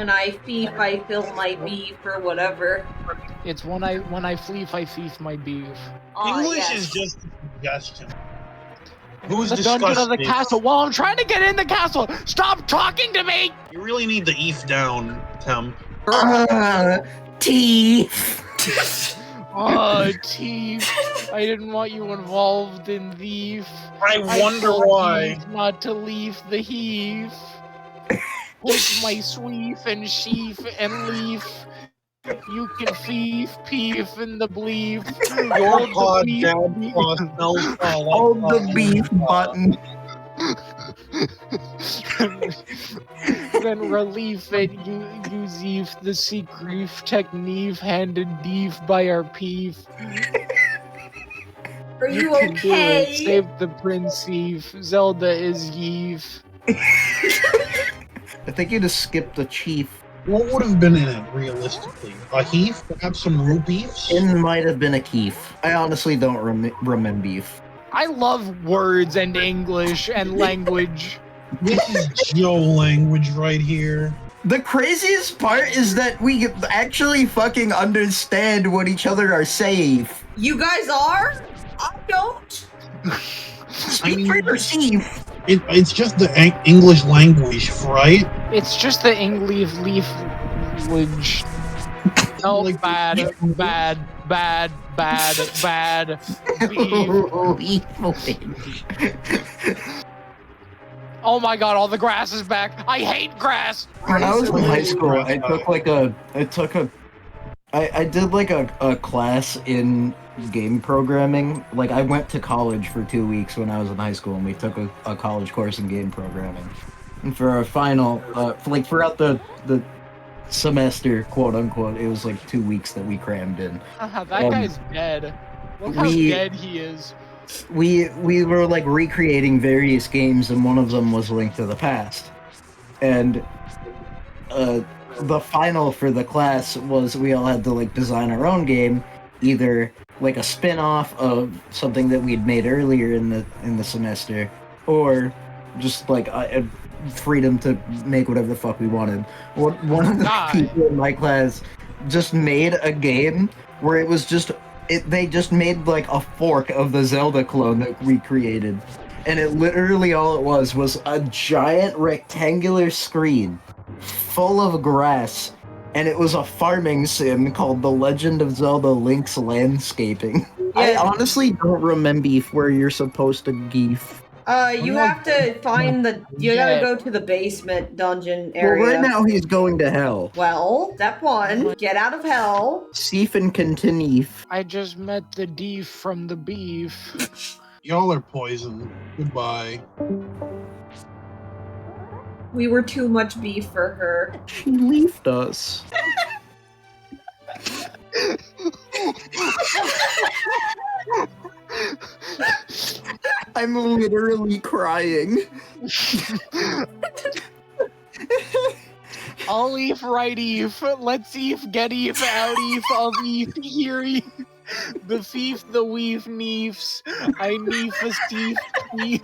When I thief, I fill my beef or whatever. It's when I fleef, I thief my beef. English Yes. is just a suggestion. Who's The dungeon of the disgusting? castle. Well, I'm trying to get in the castle. Stop talking to me. You really need the ETH down, Tim. Teeth. Oh, Teef. I didn't want you involved in Leef. I wonder told why. you not to leave the heath. With my sweef and sheaf and leaf. You can thief, peef, and the bleef. Your Hold pod, the dad, beef. smells Hold the beef button. Then relief it, you ZEEF the secret technique handed deef by our peef. Are you can do it. okay? Save the prince Eve. Zelda is Yeef. I think you just skipped the chief. What would have been in it, realistically? A heath? Perhaps some root beefs? It might have been a keef. I honestly don't remember beef. I love words and English and language. This is Joe language right here. The craziest part is that we actually fucking understand what each other are saying. You guys are? I don't. Speak for yourself. It's just the English language, right? It's just the English leaf language. No, Like- bad. Beef. Oh my god, all the grass is back. I hate grass. When I was in high school, I did like a class in game programming. Like I went to college for 2 weeks when I was in high school, and we took a college course in game programming. And for our final, like throughout the semester, quote unquote, it was like 2 weeks that we crammed in. That guy's dead. Look how dead he is. We were like recreating various games, and one of them was Link to the Past. And the final for the class was we all had to like design our own game, either like a spin-off of something that we'd made earlier in the semester, or just like freedom to make whatever the fuck we wanted. One of the people in my class just made a game where it was just they just made like a fork of the Zelda clone that we created, and it literally all it was a giant rectangular screen full of grass, and it was a farming sim called The Legend of Zelda Link's Landscaping. I honestly don't remember where you're supposed to geef. You have to find you gotta go to the basement dungeon area. Well, right now he's going to hell. Well, step 1, get out of hell. Seef and continue. I just met the deef from the beef. Y'all are poison. Goodbye. We were too much beef for her. She leafed us. I'm literally crying. All Eve, right Eve. Let's Eve, get Eve, out Eve, of Eve, here Eve. The thief, the weave, neefs. I neef a thief, thief.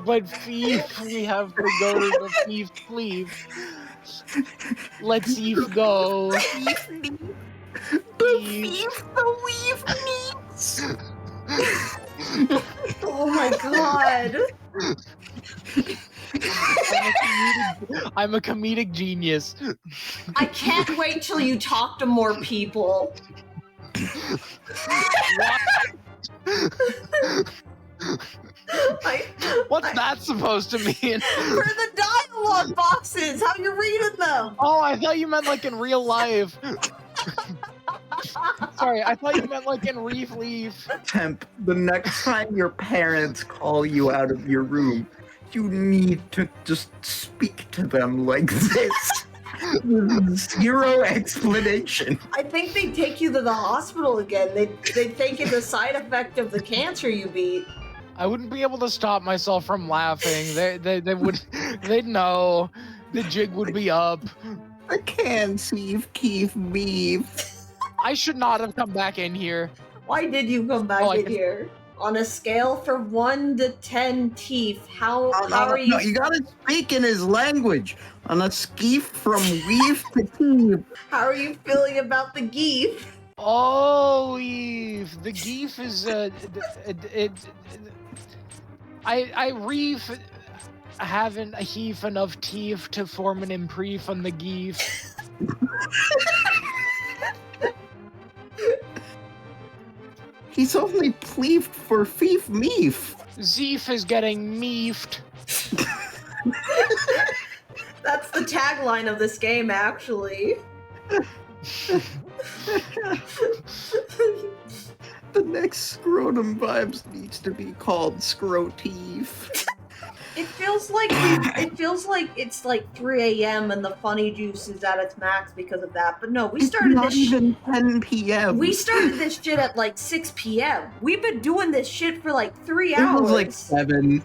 But thief, we have to go to the thief, leave. Let's Eve go. The thief, the weave needs. Oh my god. I'm a comedic genius. I can't wait till you talk to more people. What's that supposed to mean? For the dialogue boxes, how you reading them? Oh, I thought you meant like in real life. Sorry, I thought you meant like in Reef Leaf. Temp, the next time your parents call you out of your room, you need to just speak to them like this. Zero explanation. I think they take you to the hospital again. They think it's a side effect of the cancer you beat. I wouldn't be able to stop myself from laughing. They'd know. The jig would be up. I can't see Keith beef. I should not have come back in here. Why did you come back in here? On a scale from 1 to 10 teeth, how are you? No, you gotta speak in his language. On a skeef from weave to teef. How are you feeling about the geef? Oh, Leef. The geef is I reef haven't heave enough teeth to form an improve on the geef. He's only pleefed for feef meef. ZEEF is getting meefed. That's the tagline of this game, actually. The next scrotum vibes needs to be called scroteef. It feels like it's like 3 a.m. and the funny juice is at its max because of that. But no, we started Not this. even 10 p.m. We started this shit at like 6 p.m. We've been doing this shit for like 3 It hours. was like 7.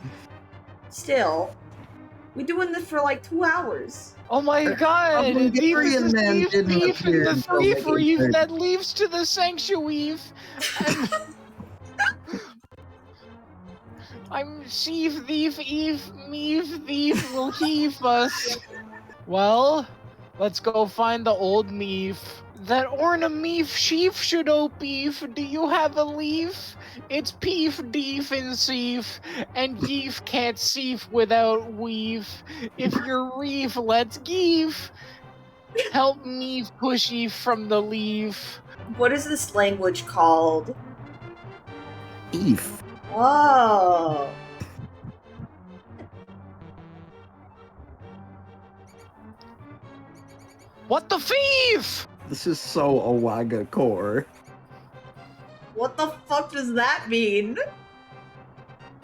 Still, we doing this for like 2 hours. Oh my god! A Bulgarian Thief man is didn't thief appear and the until thief like reef 8:30. that leaves to the sanctuary. I'm Sheaf, Thief, Eve, Meave, Thief will heave us. Well, let's go find the old Meave. That ornameef sheaf should beef. Do you have a leaf? It's Peef, Deef, and Seef, and Yeef can't seef without weave. If you're reef, let's geef. Help me push Eve from the leaf. What is this language called? Beef. Oh. What the thief? This is so Owaga core. What the fuck does that mean?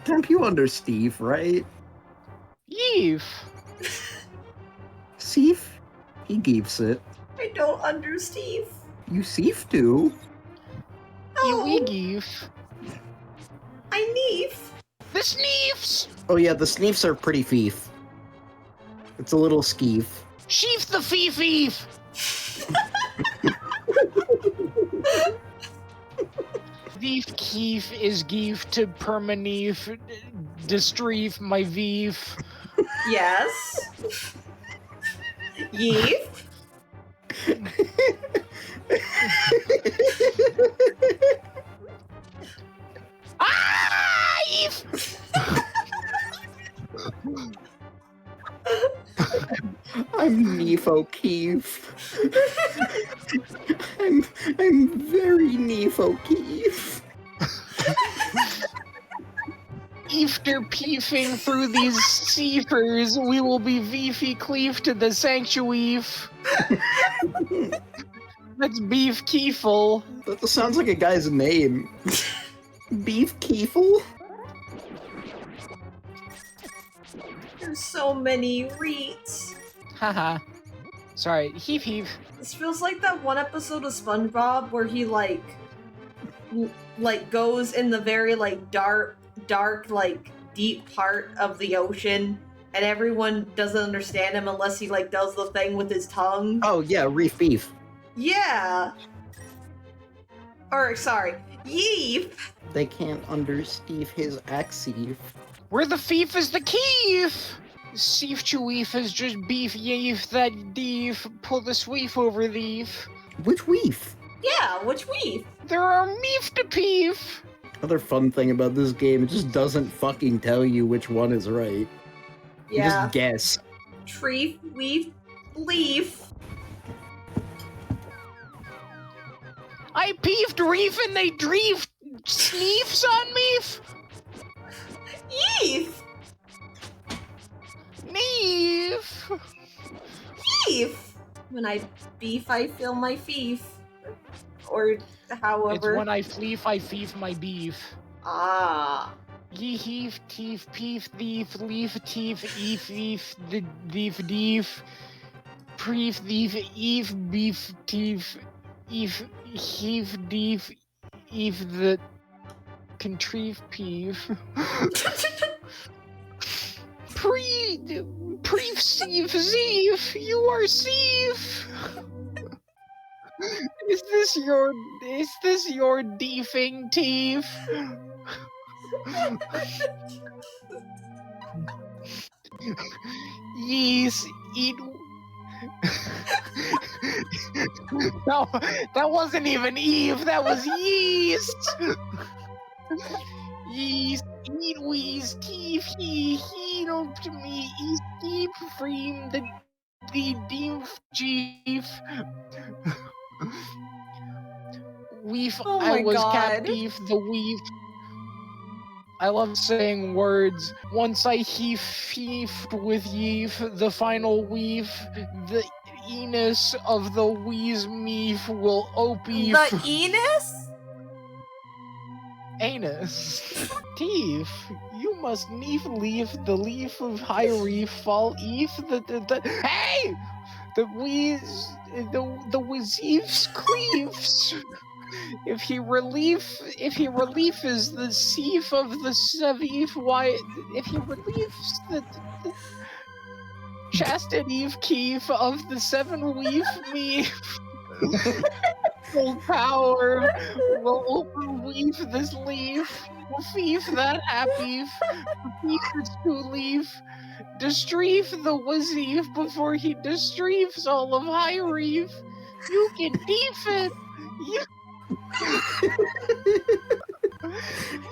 Temp, you under Steve, right? Yeef. Seef? He gives it. I don't understand. You Seef do. Oh, Ewegeef. I neef. The sneefs. Oh yeah, the Sneefs are pretty feef. It's a little skeef. Sheaf the thief. Thief keef is geef to permaneef. Destreef my veef. Yes. Yeef. Ah! Yeef! I'm Neef O'Keefe. I'm very Neef O'Keefe. After peefing through these seepers, we will be veefy cleave to the sanctuary. That's Beef Keefle. That sounds like a guy's name. Beef Keefle? There's so many reets. Haha. Sorry, heave. This feels like that one episode of SpongeBob where he like goes in the very like dark like deep part of the ocean and everyone doesn't understand him unless he like does the thing with his tongue. Oh yeah, Reef Beef. Yeah. Or sorry, Yeef. They can't understand his accent. Where the thief is the keef? Seef Cheweef is just beef yeef that deef. Pull the sweef over leaf. Which Weef? Yeah, which Weef? There are meef to peef. Other fun thing about this game, it just doesn't fucking tell you which one is right. You Yeah. just guess. Treef, Weef, Leaf. I peefed reef and they dreef sneefs on me. Yeef. Neef. Yeef. When I beef, I feel my feef. Or however. It's when I fleef, I thief my beef. Ah. Ye heef, teef, peef, thief, leaf, teef, eef, the thief, deef, preef, thief, eve, beef, teef, eve, heef, deef, eve, the contrive peef. Preef, Seef, Zeef, you are Seef. Is this your deefing teef? Yeast, eat. No, that wasn't even Eve. That was yeast. Yeast, eat, wheeze, keep, he, don't to me, east, keep, frame, the deem, chief. Weef, Oh I my was God. captive, the weef. I love saying words. Once I heefed with yeef, the final weef, the enos of the wheeze meef will opeef. The Enos? Anus. Teef, you must leaf the leaf of high reef fall eef the hey! The wheeze the wheezeefs cleaves. If he relief is the seef of the seveef, why if he relieves the chastity keef of the seven weef me full power will open weave this leaf, will thief that happy, thief its to leaf, destreef the wazeef before he destreefs all of high reef. You can deef it. You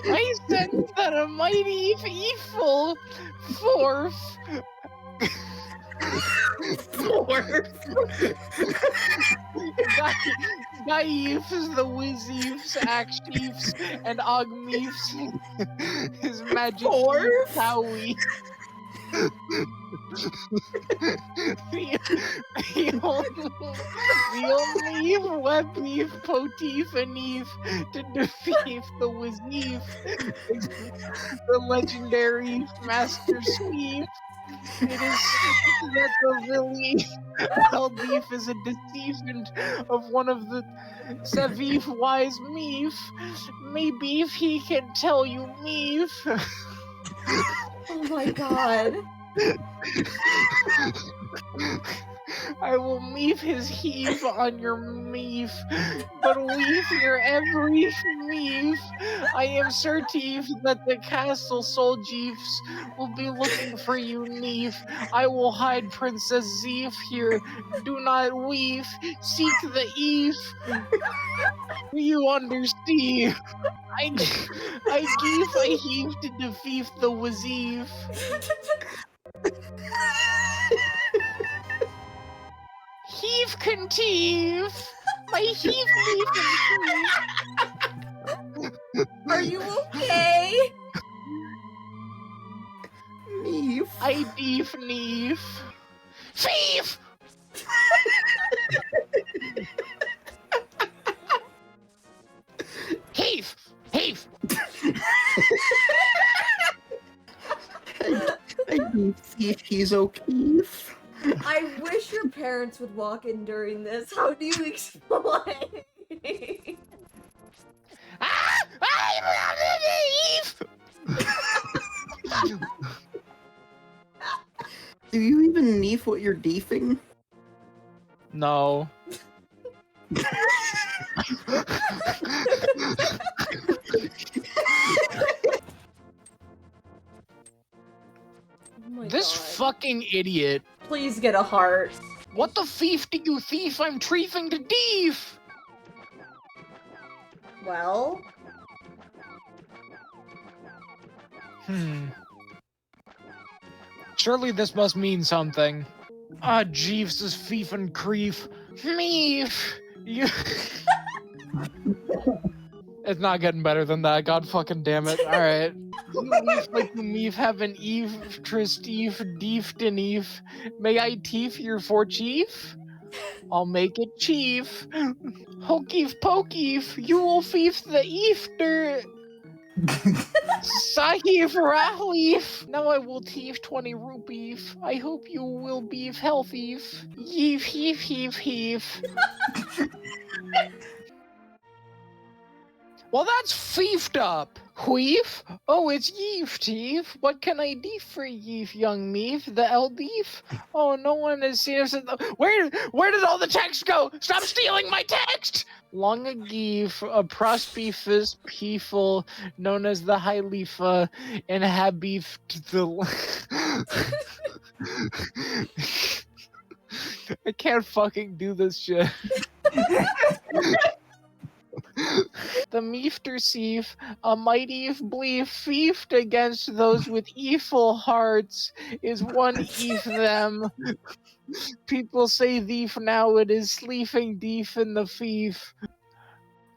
I sense that a mighty evil forth. Gaifs, the Wizeefs, Akshiefs, and Ogmeefs, his magic Howie. the only Webbeef, Poteef, and Eve to defeat the Wizeef is the legendary Master Sweep. It is that the really Beef is a deceivant of one of the Savif wise Meef. Maybe if he can tell you Meef. Oh my God. I will meef his heave on your meef, but weave your every meef. I am certain that the castle soldiers will be looking for you, Neef. I will hide Princess Zeef here. Do not weave. Seek the Eve. You understand? I heave to defeat the Wazeef. Heave conceive. My heave leaf. Are you okay? Neef. I deef neef. Thief! Heave! Heave! I do see if he's okay. I wish your parents would walk in during this. How do you explain? Ah! I love Eve! Do you even neef what you're deefing? No. Oh my This God. fucking idiot. Please get a heart. What the thief do you thief? I'm treefing to deef! Well, Surely this must mean something. Ah, Jeeves is thief and creef. Meef! You... It's not getting better than that, god fucking damn it. Alright. You leaf like you meef have an eve, tristif, deefed and eve. May I teef your for chief? I'll make it chief. Hokeef pokeef, you will thief the eefter. Sahif Rahleef! Now I will thief 20 rupees. I hope you will be healthy. Yeef, heef, heef, heef. Well, that's feefed up. Queef? Oh, it's Yeef, Teef. What can I do for Yeef, young Meef? The Eldeef? Oh, no one has seen us. Where did all the text go? Stop stealing my text! Long a Geef, a Prospeefus Peeful, known as the Hylefa, and Habif the. I can't fucking do this shit. The Meefter Seef, a mighty bleef feefed against those with evil hearts, is one eve them. People say thief now, it is sleeping deef in the thief.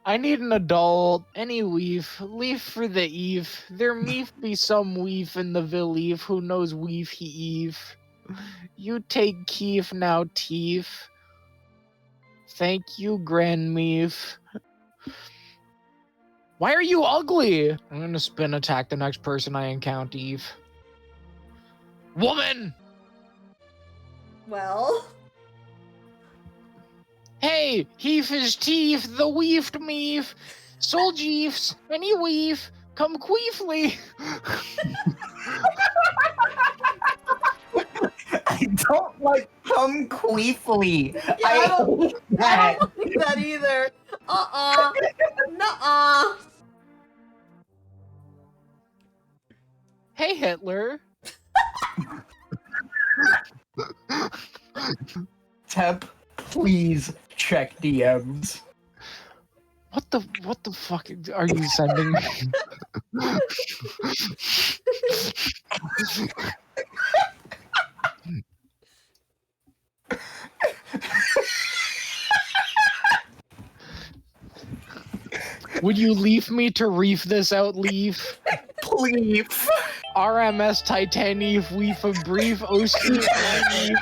I need an adult, any weef, leaf for the eve. There meef be some weef in the villeef who knows weef he eve. You take keef now, teef. Thank you, Grand Meef. Why are you ugly? I'm gonna spin attack the next person I encounter, Eve. Woman! Well. Hey, Heef is teeth, the weefed meef. Soul jeefs, any weef, come queefly. I don't like come queefly. Yeah, I I don't hate that. like that either. Nuh-uh. Hey, Hitler. Temp, please check DMs. What the fuck are you sending me? Would you leave me to reef this out, Leaf? Please. RMS Titanief Weef of Brief OC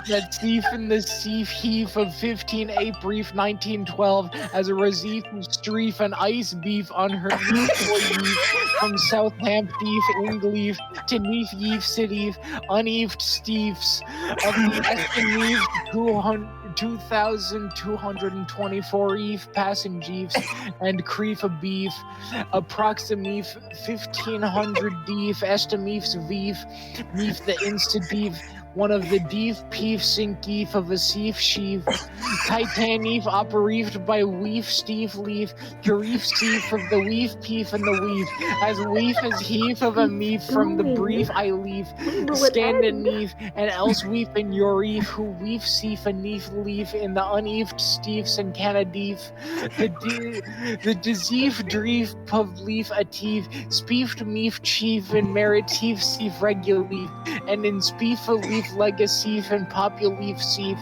that Thief in the Seef Heef of 15 8 Brief 1912 as a Razif Streef and Ice Beef on her Leaf from Southampton Ingleaf to Neef Yeef City Uneeft Steefs of the Estimeef 2,224 Eve Passengers and Creef a Beef Approximeef 1,500 Deef Estimeefs Veef Meef the Insta Deef one of the Deef Peef Sinkeef of a Seef Sheaf Titaneef operated by Weef Steve Leaf Garif Seef of the Weef Peef and the Weef as Weef is Heef of a Meef from the Brief I Leaf Scandaneef and else Weef and Yoreef who Weef Seef and Neef Leaf in the uneeft Steefs and Canadeef the Dezeef Dreef Puv Leaf Atif Speeft Meef Chief and Meritif Seef Reguleef and in Speef Leaf Legacy and Populeaf Seef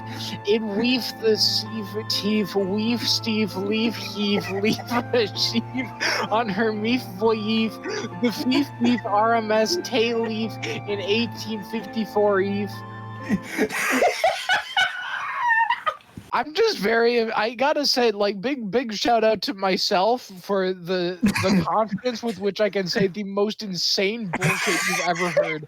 in Weef the Seef Teef Weef Steve Leaf Heef Leaf Sheef on her Meef Voyeef the Feef Leaf RMS Tay Leaf in 1854 Eve. I'm just I gotta say, like, big shout out to myself for the confidence with which I can say the most insane bullshit you've ever heard.